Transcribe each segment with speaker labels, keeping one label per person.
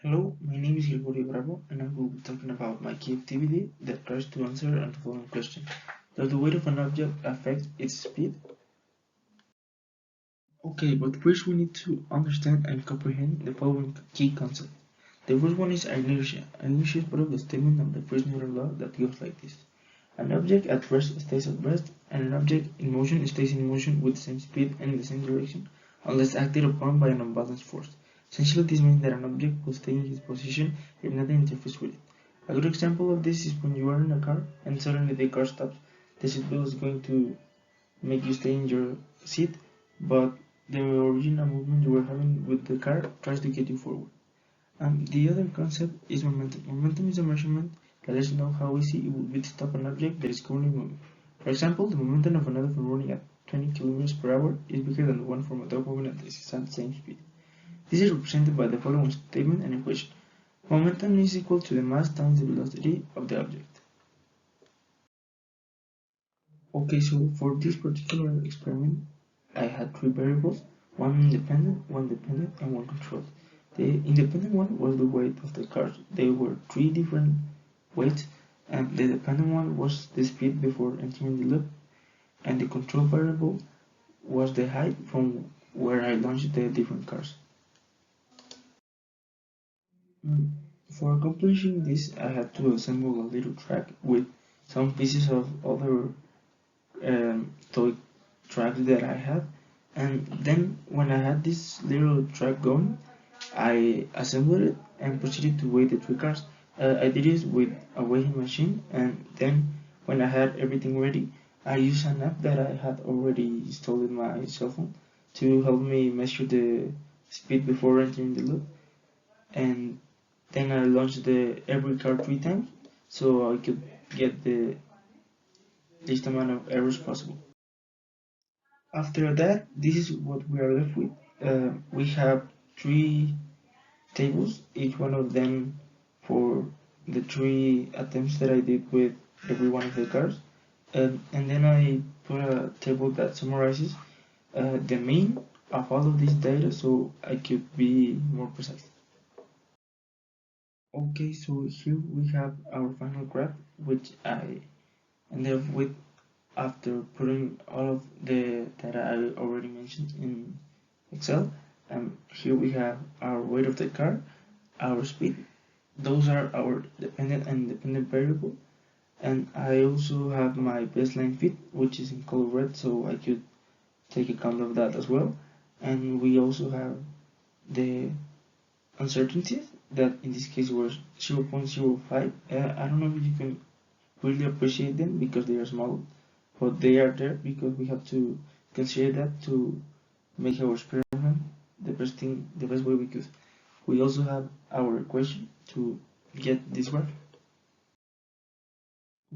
Speaker 1: Hello, my name is Gregorio Bravo, and I will be talking about my key activity that tries to answer the following question. Does the weight of an object affect its speed? Okay, but first we need to understand and comprehend the following key concepts. The first one is inertia. Inertia is part of the statement of the first Newton law that goes like this. An object at rest stays at rest, and an object in motion stays in motion with the same speed and in the same direction, unless acted upon by an unbalanced force. Essentially, this means that an object will stay in its position if nothing interferes with it. A good example of this is when you are in a car and suddenly the car stops. The seatbelt is going to make you stay in your seat, but the original movement you were having with the car tries to get you forward. The other concept is momentum. Momentum is a measurement that lets you know how easy it would be to stop an object that is currently moving. For example, the momentum of an elephant running at 20 kilometers per hour is bigger than the one from a dog moving at the exact same speed. This is represented by the following statement and equation. Momentum is equal to the mass times the velocity of the object. Okay, so for this particular experiment, I had three variables, one independent, one dependent, and one controlled. The independent one was the weight of the cars. There were three different weights, and the dependent one was the speed before entering the loop, and the control variable was the height from where I launched the different cars. For accomplishing this, I had to assemble a little track with some pieces of other toy tracks that I had, and then when I had this little track going, I assembled it and proceeded to weigh the three cars. I did this with a weighing machine, and then when I had everything ready, I used an app that I had already installed in my cell phone to help me measure the speed before entering the loop, and then I launched every car 3 times so I could get the least amount of errors possible. After that, this is what we are left with. We have three tables, each one of them for the three attempts that I did with every one of the cars. And then I put a table that summarizes the mean of all of this data so I could be more precise. Okay, so here we have our final graph, which I ended up with after putting all of the data I already mentioned in Excel. Here we have our weight of the car, our speed. Those are our dependent and independent variable. And I also have my baseline fit, which is in color red, so I could take account of that as well. And we also have the uncertainties that in this case were 0.05. I don't know if you can really appreciate them because they are small, but they are there because we have to consider that to make our experiment the best way we could. We also have our equation to get this graph.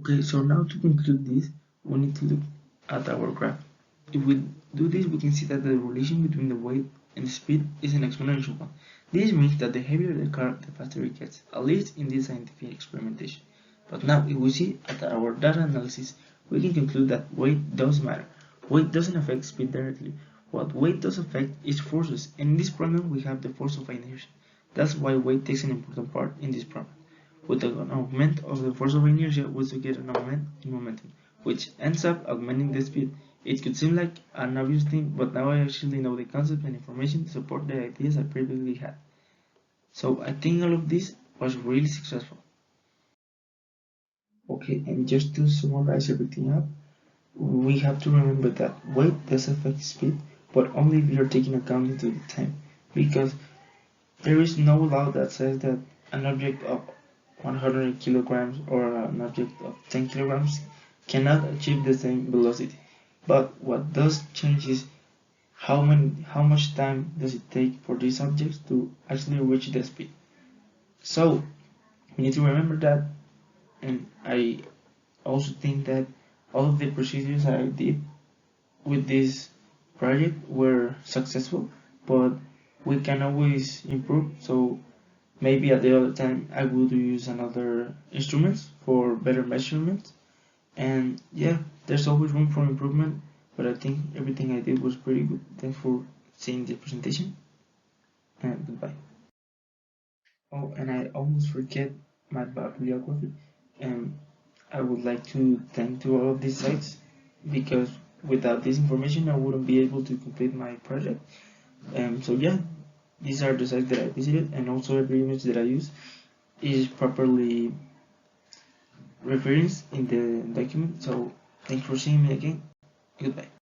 Speaker 1: Okay, so now to conclude this, we need to look at our graph. If we do this, we can see that the relation between the weight and the speed is an exponential one. This means that the heavier the car, the faster it gets, at least in this scientific experimentation. But now, if we see at our data analysis, we can conclude that weight does matter. Weight doesn't affect speed directly. What weight does affect is forces, and in this problem we have the force of inertia. That's why weight takes an important part in this problem. With an augment of the force of inertia, we also get an augment in momentum, which ends up augmenting the speed. It could seem like an obvious thing, but now I actually know the concept and information to support the ideas I previously had. So I think all of this was really successful. Okay, and just to summarize everything up, we have to remember that weight does affect speed, but only if you're taking account into the time, because there is no law that says that an object of 100 kilograms or an object of 10 kilograms cannot achieve the same velocity. But what does change is how much time does it take for these objects to actually reach the speed. So we need to remember that, and I also think that all of the procedures I did with this project were successful, but we can always improve. So maybe at the other time I would use another instruments for better measurements. And yeah, there's always room for improvement, but I think everything I did was pretty good. Thanks for seeing the presentation, and goodbye. Oh, and I almost forget my bibliography. Um, I would like to thank to all of these sites because without this information, I wouldn't be able to complete my project. So yeah, these are the sites that I visited, and also every image that I use is properly referenced in the document. So thanks for seeing me again. Goodbye.